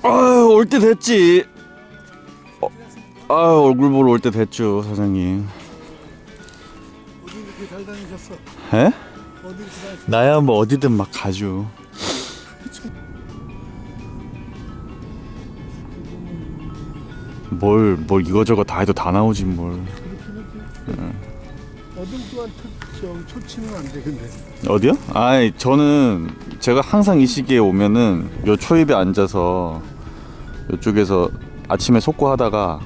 올 때 됐지. 얼굴 보러 올 때 됐죠, 사장님. 어디 이렇게 잘 다니셨어? 에? 어디 이렇게 다니셨어? 나야 뭐 어디든 막 가죠. 뭘 이거저거 다 해도 다 나오지 뭘. 어둠 또한 초치면 안 돼, 근데. 어디요? 저는 제가 항상 이 시기에 오면은 요 초입에 앉아서 요쪽에서 아침에 속고하다가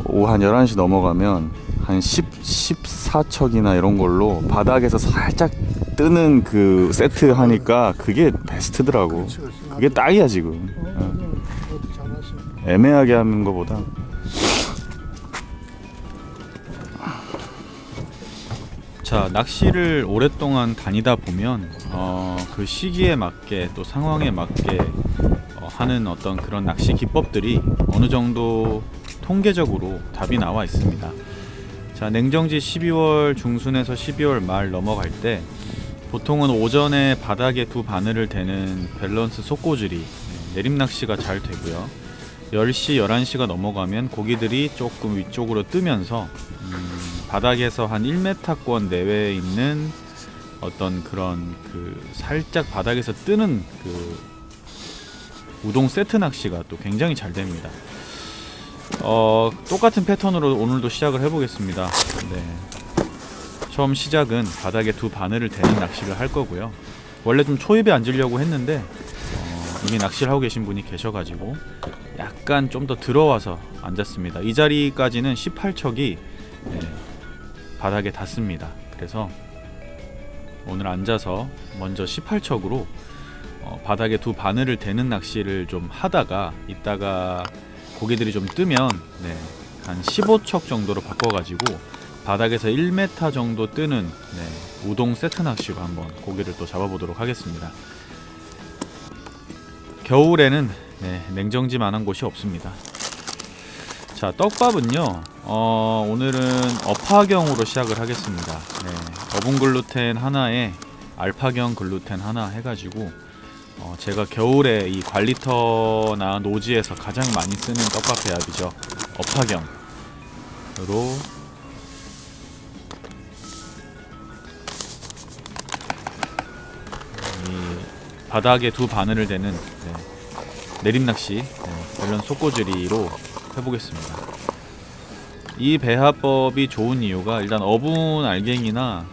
오후 한 11시 넘어가면 한 14척이나 이런 걸로 바닥에서 살짝 뜨는 그 세트 하니까 그게 베스트더라고. 그렇지. 그게 딱이야 지금. 어디 잘하셔. 애매하게 하는 거보다. 자, 낚시를 오랫동안 다니다 보면 그 시기에 맞게 또 상황에 맞게 하는 어떤 그런 낚시 기법들이 어느 정도 통계적으로 답이 나와 있습니다. 자, 냉정지 12월 중순에서 12월 말 넘어갈 때 보통은 오전에 바닥에 두 바늘을 대는 밸런스 속고질이 내림낚시가 잘 되고요. 10시, 11시가 넘어가면 고기들이 조금 위쪽으로 뜨면서 바닥에서 한 1m권 내외에 있는 어떤 그런 그 살짝 바닥에서 뜨는 그 우동 세트 낚시가 또 굉장히 잘 됩니다. 똑같은 패턴으로 오늘도 시작을 해보겠습니다. 네. 처음 시작은 바닥에 두 바늘을 대는 낚시를 할 거고요. 원래 좀 초입에 앉으려고 했는데 이미 낚시를 하고 계신 분이 계셔가지고 약간 좀 더 들어와서 앉았습니다. 이 자리까지는 18척이 바닥에 닿습니다. 그래서 오늘 앉아서 먼저 18척으로 바닥에 두 바늘을 대는 낚시를 좀 하다가 이따가 고기들이 좀 뜨면 한 15척 정도로 바꿔가지고 바닥에서 1m 정도 뜨는 우동 세트 낚시로 한번 고기를 또 잡아보도록 하겠습니다. 겨울에는 냉정지만한 곳이 없습니다. 자, 떡밥은요 오늘은 어파경으로 시작을 하겠습니다. 어분 글루텐 하나에 알파경 글루텐 하나 해가지고 제가 겨울에 이 관리터나 노지에서 가장 많이 쓰는 떡밥 배합이죠. 어파경으로 이 바닥에 두 바늘을 대는 내림낚시 이런 속고지리로 해보겠습니다. 이 배합법이 좋은 이유가 일단 어분 알갱이나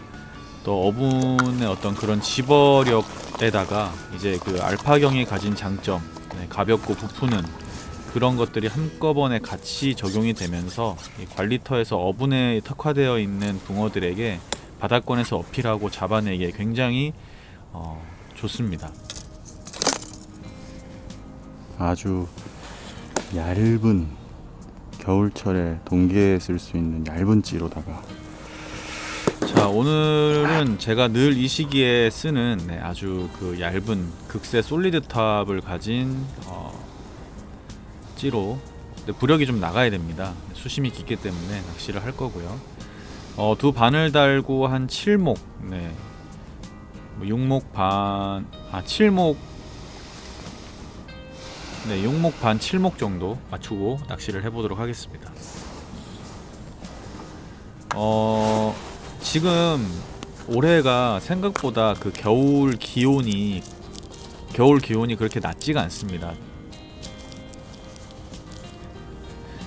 또 어분의 어떤 그런 집어력에다가 이제 그 알파경이 가진 장점, 가볍고 부푸는 그런 것들이 한꺼번에 같이 적용이 되면서 이 관리터에서 어분에 특화되어 있는 붕어들에게 바닥권에서 어필하고 잡아내기에 굉장히 좋습니다. 아주 얇은 겨울철에 동계에 쓸 수 있는 얇은 찌로다가, 자, 오늘은 제가 늘 이 시기에 쓰는 아주 그 얇은 극세 솔리드 탑을 가진 찌로. 근데 부력이 좀 나가야 됩니다. 수심이 깊기 때문에 낚시를 할 거고요. 두 바늘 달고 한 7목, 6목 반, 7목, 6목 반, 7목 정도 맞추고 낚시를 해보도록 하겠습니다. 지금 올해가 생각보다 그 겨울 기온이 그렇게 낮지가 않습니다.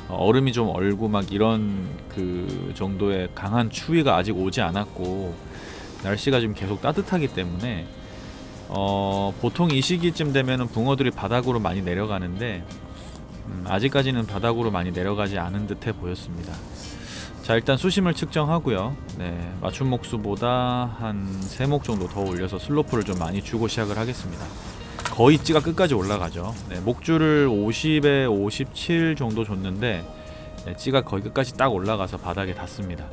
얼음이 좀 얼고 막 이런 그 정도의 강한 추위가 아직 오지 않았고 날씨가 지금 계속 따뜻하기 때문에 보통 이 시기쯤 되면은 붕어들이 바닥으로 많이 내려가는데 아직까지는 바닥으로 많이 내려가지 않은 듯해 보였습니다. 자, 일단 수심을 측정하고요. 맞춤 목수보다 한 3목 정도 더 올려서 슬로프를 좀 많이 주고 시작을 하겠습니다. 거의 찌가 끝까지 올라가죠. 목줄을 50에 57 정도 줬는데 찌가 거의 끝까지 딱 올라가서 바닥에 닿습니다.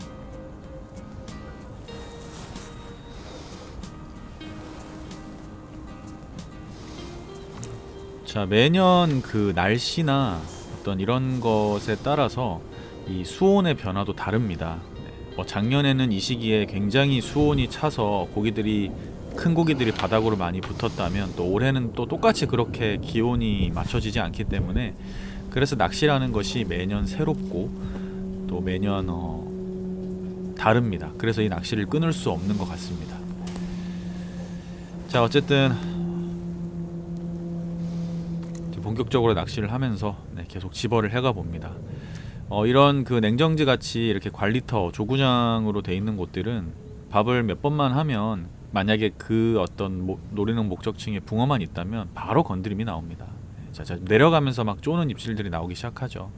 자, 매년 그 날씨나 어떤 이런 것에 따라서 이 수온의 변화도 다릅니다. 작년에는 이 시기에 굉장히 수온이 차서 고기들이 큰 고기들이 바닥으로 많이 붙었다면 또 올해는 또 똑같이 그렇게 기온이 맞춰지지 않기 때문에 그래서 낚시라는 것이 매년 새롭고 또 매년 다릅니다. 그래서 이 낚시를 끊을 수 없는 것 같습니다. 자, 어쨌든 본격적으로 낚시를 하면서 계속 집어를 해가 봅니다. 이런 그 냉정지 같이 이렇게 관리터 조구장으로 돼 있는 곳들은 밥을 몇 번만 하면 만약에 그 어떤 노리는 목적층에 붕어만 있다면 바로 건드림이 나옵니다. 자, 내려가면서 막 쪼는 입질들이 나오기 시작하죠.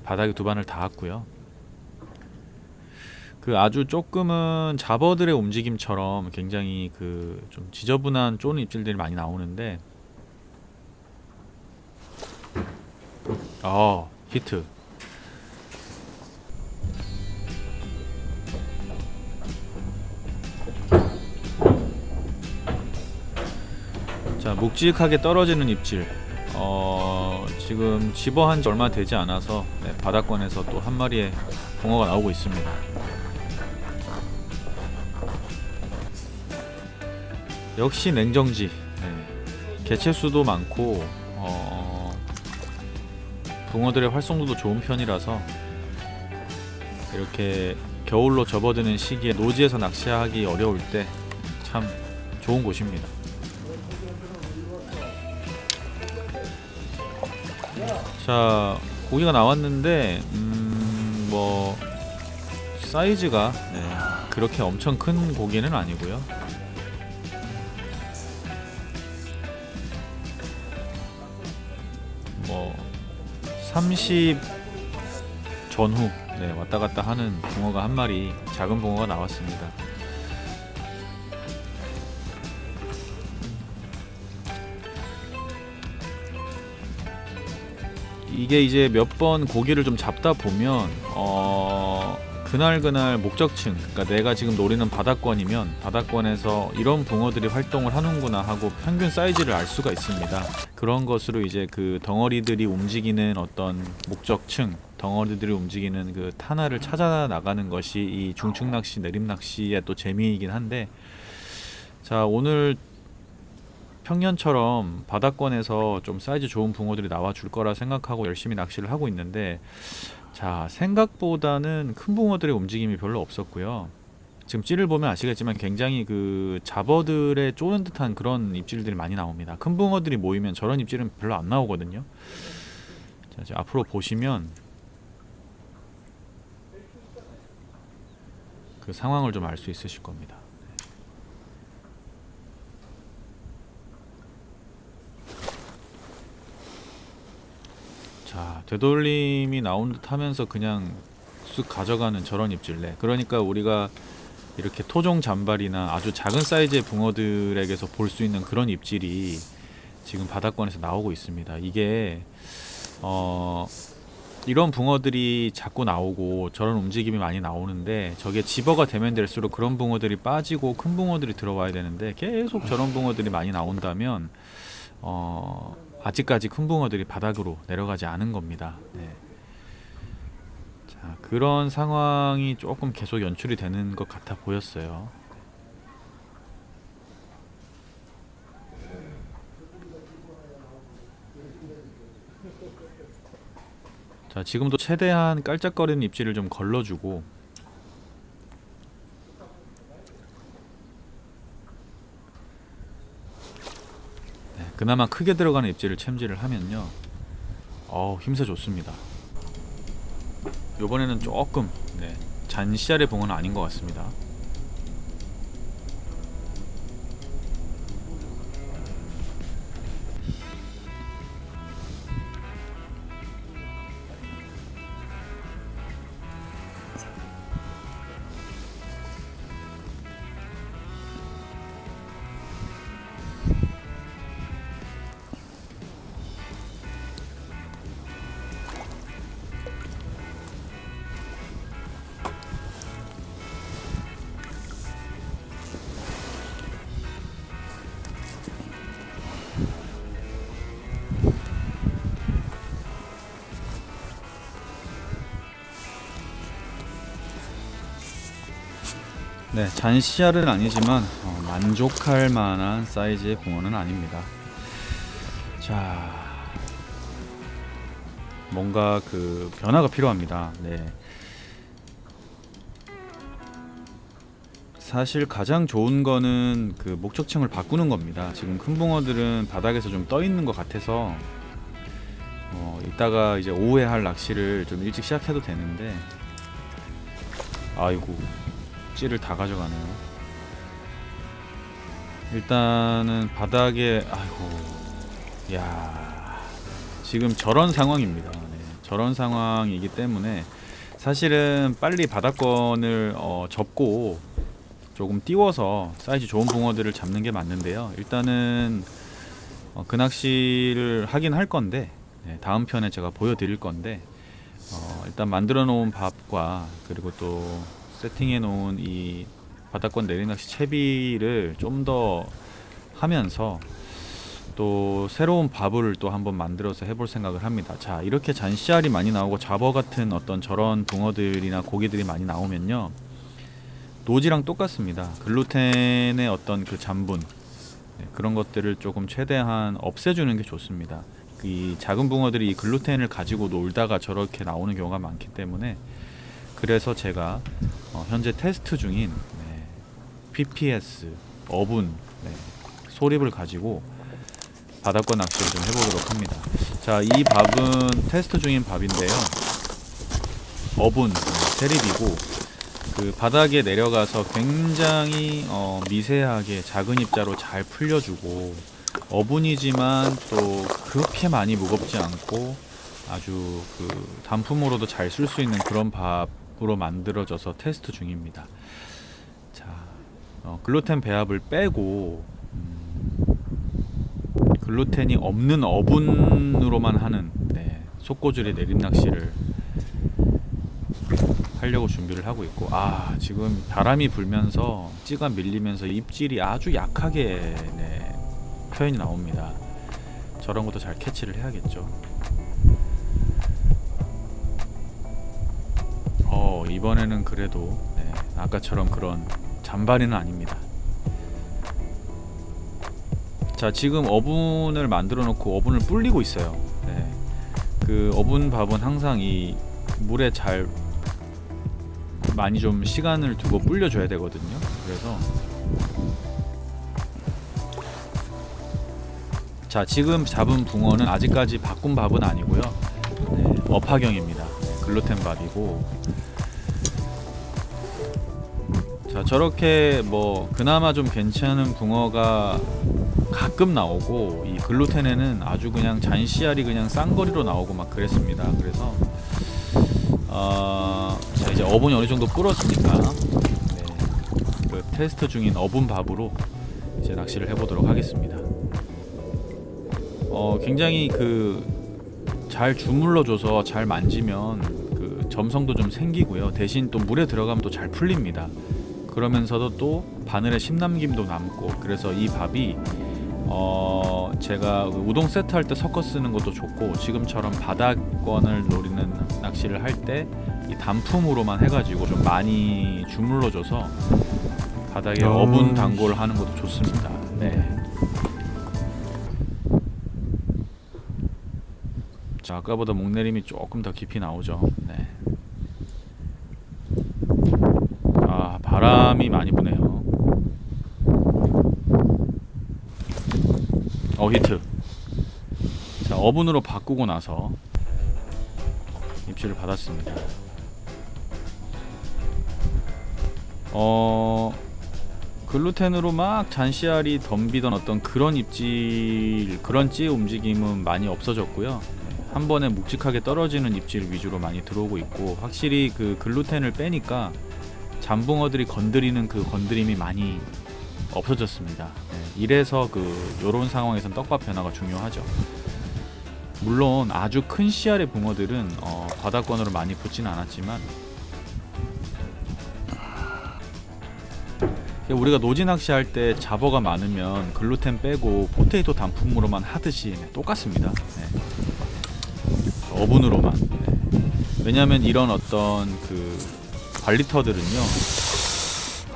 바닥에 두 바늘 닿았고요. 그 아주 조금은 잡어들의 움직임처럼 굉장히 그 좀 지저분한 쪼는 입질들이 많이 나오는데 히트. 자, 묵직하게 떨어지는 입질. 지금 집어한 지 얼마 되지 않아서 바닥권에서 또 한 마리의 붕어가 나오고 있습니다. 역시 냉정지. 개체수도 많고 붕어들의 활성도도 좋은 편이라서 이렇게 겨울로 접어드는 시기에 노지에서 낚시하기 어려울 때 참 좋은 곳입니다. 자, 고기가 나왔는데 뭐 사이즈가 그렇게 엄청 큰 고기는 아니고요. 뭐 30 전후 왔다 갔다 하는 붕어가 한 마리, 작은 붕어가 나왔습니다. 이게 이제 몇 번 고기를 좀 잡다 보면 그날 목적층, 그러니까 내가 지금 노리는 바닥권이면 바닥권에서 이런 붕어들이 활동을 하는구나 하고 평균 사이즈를 알 수가 있습니다. 그런 것으로 이제 그 덩어리들이 움직이는 어떤 목적층, 덩어리들이 움직이는 그 탄화를 찾아 나가는 것이 이 중층 낚시, 내림 낚시의 또 재미이긴 한데, 자, 오늘 평년처럼 바닥권에서 좀 사이즈 좋은 붕어들이 나와 줄 거라 생각하고 열심히 낚시를 하고 있는데, 자, 생각보다는 큰 붕어들의 움직임이 별로 없었고요. 지금 찌를 보면 아시겠지만 굉장히 그 잡어들의 쪼는 듯한 그런 입질들이 많이 나옵니다. 큰 붕어들이 모이면 저런 입질은 별로 안 나오거든요. 자, 이제 앞으로 보시면 그 상황을 좀 알 수 있으실 겁니다. 자, 되돌림이 나온 듯 하면서 그냥 쑥 가져가는 저런 입질래. 그러니까 우리가 이렇게 토종 잔발이나 아주 작은 사이즈의 붕어들에게서 볼 수 있는 그런 입질이 지금 바닥권에서 나오고 있습니다. 이게 이런 붕어들이 자꾸 나오고 저런 움직임이 많이 나오는데, 저게 집어가 되면 될수록 그런 붕어들이 빠지고 큰 붕어들이 들어와야 되는데, 계속 저런 붕어들이 많이 나온다면 아직까지 큰 붕어들이 바닥으로 내려가지 않은 겁니다. 자, 그런 상황이 조금 계속 연출이 되는 것 같아 보였어요. 자, 지금도 최대한 깔짝거리는 입질을 좀 걸러주고, 그나마 크게 들어가는 입질을 챔질을 하면요, 힘새 좋습니다. 요번에는 조금 잔시알의 붕어는 아닌 것 같습니다. 네, 잔씨알은 아니지만 만족할 만한 사이즈의 붕어는 아닙니다. 자, 뭔가 그 변화가 필요합니다. 네. 사실 가장 좋은 거는 그 목적층을 바꾸는 겁니다. 지금 큰 붕어들은 바닥에서 좀 떠 있는 것 같아서 이따가 이제 오후에 할 낚시를 좀 일찍 시작해도 되는데, 아이고 찌를 다 가져가네요. 일단은 바닥에, 아이고, 야, 지금 저런 상황입니다. 네, 저런 상황이기 때문에 사실은 빨리 바닥권을 접고 조금 띄워서 사이즈 좋은 붕어들을 잡는 게 맞는데요. 일단은 그 낚시를 하긴 할 건데, 네, 다음 편에 제가 보여드릴 건데, 일단 만들어 놓은 밥과 그리고 또 세팅해 놓은 이 바닥권 내리낚시 채비를 좀 더 하면서 또 새로운 밥을 또 한번 만들어서 해볼 생각을 합니다. 자, 이렇게 잔씨알이 많이 나오고 잡어 같은 어떤 저런 붕어들이나 고기들이 많이 나오면요, 노지랑 똑같습니다. 글루텐의 어떤 그 잔분, 네, 그런 것들을 조금 최대한 없애주는 게 좋습니다. 이 작은 붕어들이 이 글루텐을 가지고 놀다가 저렇게 나오는 경우가 많기 때문에, 그래서 제가 현재 테스트 중인 PPS 어분 소립을 가지고 바닥권 낚시를 좀 해보도록 합니다. 자, 이 밥은 테스트 중인 밥인데요, 어분 세립이고, 그 바닥에 내려가서 굉장히 미세하게 작은 입자로 잘 풀려주고, 어분이지만 또 그렇게 많이 무겁지 않고 아주 그 단품으로도 잘 쓸 수 있는 그런 밥으로 만들어져서 테스트 중입니다. 자, 글루텐 배합을 빼고 글루텐이 없는 어분으로만 하는 속고줄의 내림 낚시를 하려고 준비를 하고 있고, 지금 바람이 불면서 찌가 밀리면서 입질이 아주 약하게 표현이 나옵니다. 저런 것도 잘 캐치를 해야겠죠. 이번에는 그래도 아까처럼 그런 잔바리는 아닙니다. 자, 지금 어분을 만들어 놓고 어분을 불리고 있어요. 그 어분 밥은 항상 이 물에 잘 많이 좀 시간을 두고 불려줘야 되거든요. 그래서 자, 지금 잡은 붕어는 아직까지 바꾼 밥은 아니고요, 업화경입니다. 글루텐 밥이고, 자, 저렇게 뭐 그나마 좀 괜찮은 붕어가 가끔 나오고, 이 글루텐에는 아주 그냥 잔씨알이 그냥 쌍거리로 나오고 막 그랬습니다. 그래서 자, 이제 어분이 어느 정도 불었으니까 그 테스트 중인 어분 밥으로 이제 낚시를 해보도록 하겠습니다. 굉장히 그 잘 주물러줘서 잘 만지면 그 점성도 좀 생기고요. 대신 또 물에 들어가면 또 잘 풀립니다. 그러면서도 또 바늘에 심남김도 남고, 그래서 이 밥이 제가 우동 세트 할 때 섞어 쓰는 것도 좋고, 지금처럼 바닥권을 노리는 낚시를 할 때 이 단품으로만 해가지고 좀 많이 주물러줘서 바닥에 어분 단골 하는 것도 좋습니다. 자, 아까보다 목내림이 조금 더 깊이 나오죠. 바람이 많이 부네요. 히트. 자, 어분으로 바꾸고 나서 입질을 받았습니다. 글루텐으로 막 잔씨알이 덤비던 어떤 그런 입질, 그런 찌의 움직임은 많이 없어졌고요. 한 번에 묵직하게 떨어지는 입질 위주로 많이 들어오고 있고, 확실히 그 글루텐을 빼니까 잠붕어들이 건드리는 그 건드림이 많이 없어졌습니다. 이래서 요런 상황에선 떡밥 변화가 중요하죠. 물론 아주 큰 씨알의 붕어들은 바닥권으로 많이 붙지는 않았지만, 우리가 노지 낚시할 때 잡어가 많으면 글루텐 빼고 포테이토 단품으로만 하듯이 똑같습니다. 어분으로만. 왜냐하면 이런 어떤 그 관리터들은요,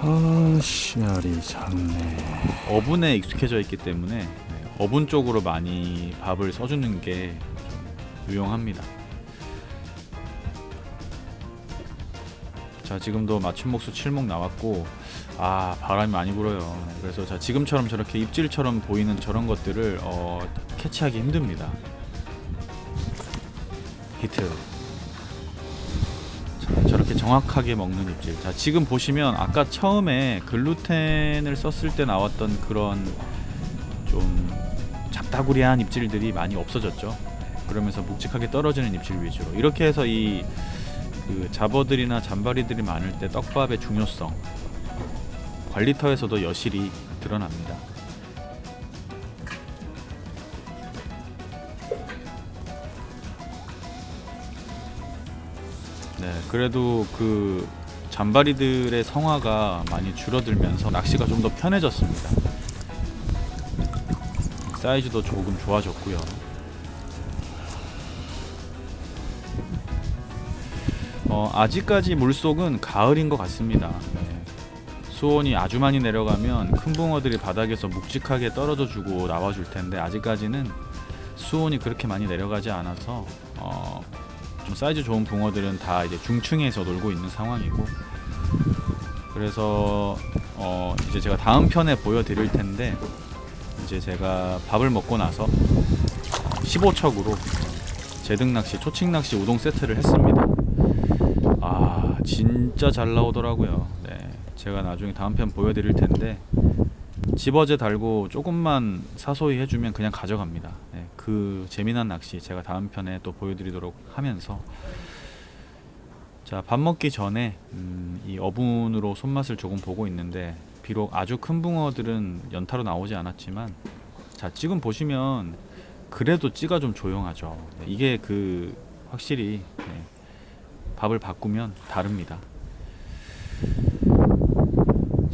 아, 씨알이 작네. 어분에 익숙해져 있기 때문에 어분 쪽으로 많이 밥을 써주는 게 좀 유용합니다. 자, 지금도 맞춤 목수 7목 나왔고, 아, 바람이 많이 불어요. 그래서 자, 지금처럼 저렇게 입질처럼 보이는 저런 것들을 캐치하기 힘듭니다. 히트. 자, 저렇게 정확하게 먹는 입질. 자, 지금 보시면 아까 처음에 글루텐을 썼을 때 나왔던 그런 좀 잡다구리한 입질들이 많이 없어졌죠. 그러면서 묵직하게 떨어지는 입질 위주로. 이렇게 해서 이 그 잡어들이나 잔바리들이 많을 때 떡밥의 중요성, 관리터에서도 여실히 드러납니다. 네, 그래도 그 잔바리들의 성화가 많이 줄어들면서 낚시가 좀 더 편해졌습니다. 사이즈도 조금 좋아졌고요. 아직까지 물속은 가을인 것 같습니다. 네. 수온이 아주 많이 내려가면 큰 붕어들이 바닥에서 묵직하게 떨어져주고 나와줄 텐데, 아직까지는 수온이 그렇게 많이 내려가지 않아서 좀 사이즈 좋은 붕어들은 다 이제 중층에서 놀고 있는 상황이고, 그래서 이제 제가 다음 편에 보여드릴 텐데, 이제 제가 밥을 먹고 나서 15척으로 제등낚시, 초칭낚시 우동 세트를 했습니다. 아, 진짜 잘 나오더라고요. 네, 제가 나중에 다음 편 보여드릴 텐데, 집어제 달고 조금만 사소히 해주면 그냥 가져갑니다. 네, 그 재미난 낚시 제가 다음 편에 또 보여드리도록 하면서, 자, 밥 먹기 전에 이 어분으로 손맛을 조금 보고 있는데, 비록 아주 큰 붕어들은 연타로 나오지 않았지만, 자, 지금 보시면 그래도 찌가 좀 조용하죠. 네, 이게 그 확실히 밥을 바꾸면 다릅니다.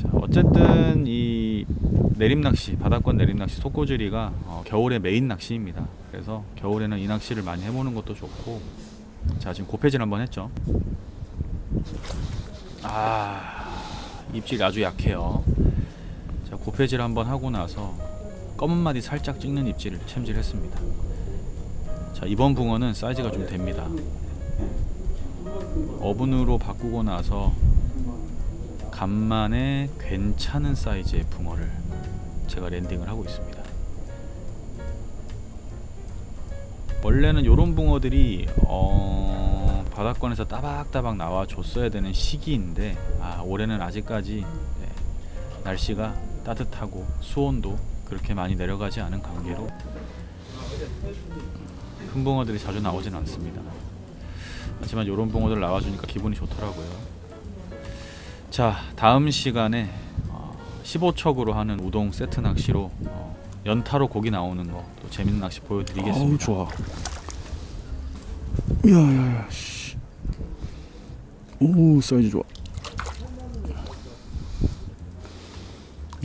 자, 어쨌든 이 내림낚시, 바닥권 내림낚시, 속고지리가 겨울의 메인 낚시입니다. 그래서 겨울에는 이 낚시를 많이 해보는 것도 좋고, 자, 지금 고패질 한번 했죠. 아, 입질이 아주 약해요. 자, 고패질 한번 하고 나서 검은 마디 살짝 찍는 입질을 챔질했습니다. 자, 이번 붕어는 사이즈가 좀 됩니다. 어분으로 바꾸고 나서 간만에 괜찮은 사이즈의 붕어를 제가 랜딩을 하고 있습니다. 원래는 요런 붕어들이 바닥권에서 따박따박 나와줬어야 되는 시기인데, 올해는 아직까지 날씨가 따뜻하고 수온도 그렇게 많이 내려가지 않은 관계로 큰 붕어들이 자주 나오진 않습니다. 하지만 요런 붕어들 나와주니까 기분이 좋더라고요. 자, 다음 시간에 15척으로 하는 우동 세트 낚시로 연타로 고기 나오는 거 또 재밌는 낚시 보여드리겠습니다. 아우, 좋아. 야야야, 씨. 오, 사이즈 좋아.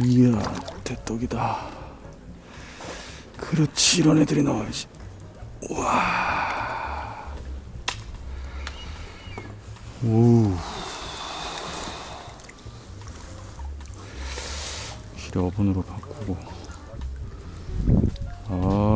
이야, 대떡이다. 그렇지, 이런 애들이 나와야지. 우와. 오. 기대 어분으로 바꾸고. 아.